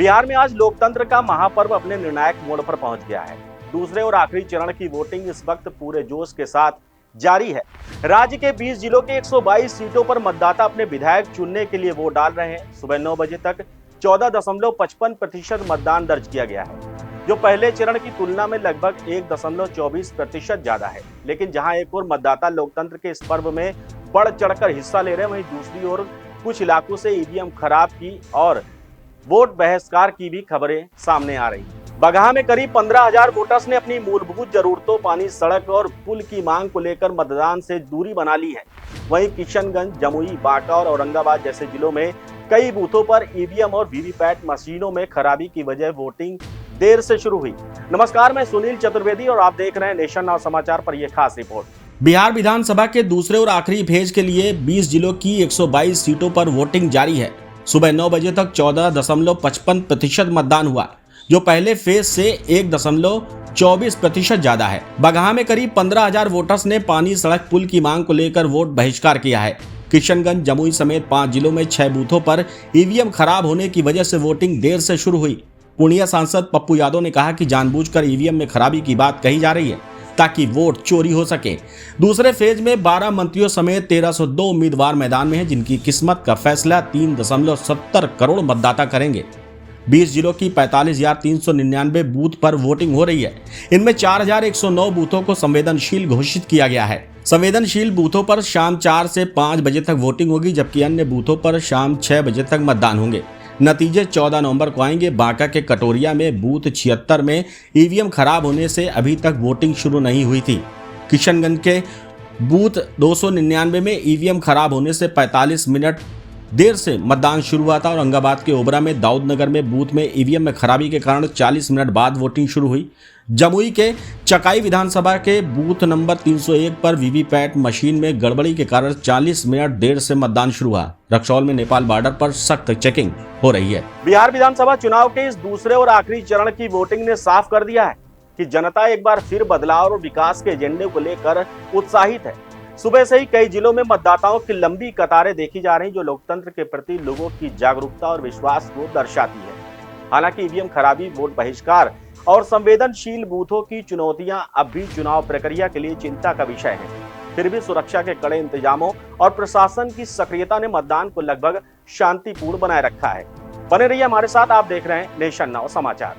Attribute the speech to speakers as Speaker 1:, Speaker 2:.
Speaker 1: बिहार में आज लोकतंत्र का महापर्व अपने निर्णायक मोड़ पर पहुंच गया है। दूसरे और आखिरी चरण की वोटिंग इस वक्त पूरे जोश के साथ जारी है। राज्य के 20 जिलों के 122 सीटों पर मतदाता अपने विधायक चुनने के लिए वोट डाल रहे हैं। सुबह 9 बजे तक 14.55% मतदान दर्ज किया गया है, जो पहले चरण की तुलना में लगभग 1.24% ज्यादा है। लेकिन जहां एक और मतदाता लोकतंत्र के इस पर्व में बढ़ चढ़कर हिस्सा ले रहे हैं, वहीं दूसरी ओर कुछ इलाकों से ईवीएम खराब की और वोट बहिष्कार की भी खबरें सामने आ रही। बगहा में करीब 15,000 वोटर्स ने अपनी मूलभूत जरूरतों, पानी, सड़क और पुल की मांग को लेकर मतदान से दूरी बना ली है। वहीं किशनगंज, जमुई, बांका और औरंगाबाद जैसे जिलों में कई बूथों पर ईवीएम और वीवीपैट मशीनों में खराबी की वजह वोटिंग देर से शुरू हुई। नमस्कार, मैं सुनील चतुर्वेदी और आप देख रहे हैं नेशन नाउ समाचार पर यह खास रिपोर्ट।
Speaker 2: बिहार विधानसभा के दूसरे और आखिरी फेज के लिए 20 जिलों की 122 सीटों पर वोटिंग जारी है। सुबह 9 बजे तक 14.55% मतदान हुआ, जो पहले फेज से 1.24% ज्यादा है। बगहा में करीब 15,000 वोटर्स ने पानी, सड़क, पुल की मांग को लेकर वोट बहिष्कार किया है। किशनगंज, जमुई समेत 5 जिलों में 6 बूथों पर ईवीएम खराब होने की वजह से वोटिंग देर से शुरू हुई। पूर्णिया सांसद पप्पू यादव ने कहा कि जानबूझकर ईवीएम में खराबी की बात कही जा रही है ताकि वोट चोरी हो सके। दूसरे फेज में 12 मंत्रियों समेत 1302 उम्मीदवार मैदान में हैं, जिनकी किस्मत का फैसला 3.70 करोड़ मतदाता करेंगे। 20 जिलों की 45,399 बूथ पर वोटिंग हो रही है। इनमें 4,109 बूथों को संवेदनशील घोषित किया गया है। संवेदनशील बूथों पर शाम 4 से 5 बजे तक वोटिंग होगी, जबकि अन्य बूथों पर शाम 6 बजे तक मतदान होंगे। नतीजे 14 नवंबर को आएंगे। बांका के कटोरिया में बूथ 76 में ईवीएम खराब होने से अभी तक वोटिंग शुरू नहीं हुई थी। किशनगंज के बूथ 299 में ईवीएम खराब होने से 45 मिनट देर से मतदान शुरू हुआ था। औरंगाबाद के ओबरा में दाऊदनगर में बूथ में ईवीएम में खराबी के कारण 40 मिनट बाद वोटिंग शुरू हुई। जमुई के चकाई विधानसभा के बूथ नंबर 301 पर वीवीपैट मशीन में गड़बड़ी के कारण 40 मिनट देर से मतदान शुरू हुआ। रक्सौल में नेपाल बॉर्डर पर सख्त चेकिंग हो रही है।
Speaker 1: बिहार विधानसभा चुनाव के इस दूसरे और आखिरी चरण की वोटिंग ने साफ कर दिया है कि जनता एक बार फिर बदलाव और विकास के एजेंडे को लेकर उत्साहित है। सुबह से ही कई जिलों में मतदाताओं की लंबी कतारें देखी जा रही, जो लोकतंत्र के प्रति लोगों की जागरूकता और विश्वास को दर्शाती है। हालांकि ईवीएम खराबी, वोट बहिष्कार और संवेदनशील बूथों की चुनौतियां अब भी चुनाव प्रक्रिया के लिए चिंता का विषय है। फिर भी सुरक्षा के कड़े इंतजामों और प्रशासन की सक्रियता ने मतदान को लगभग शांतिपूर्ण बनाए रखा है। बने रहिए हमारे साथ, आप देख रहे हैं नेशन नाउ समाचार।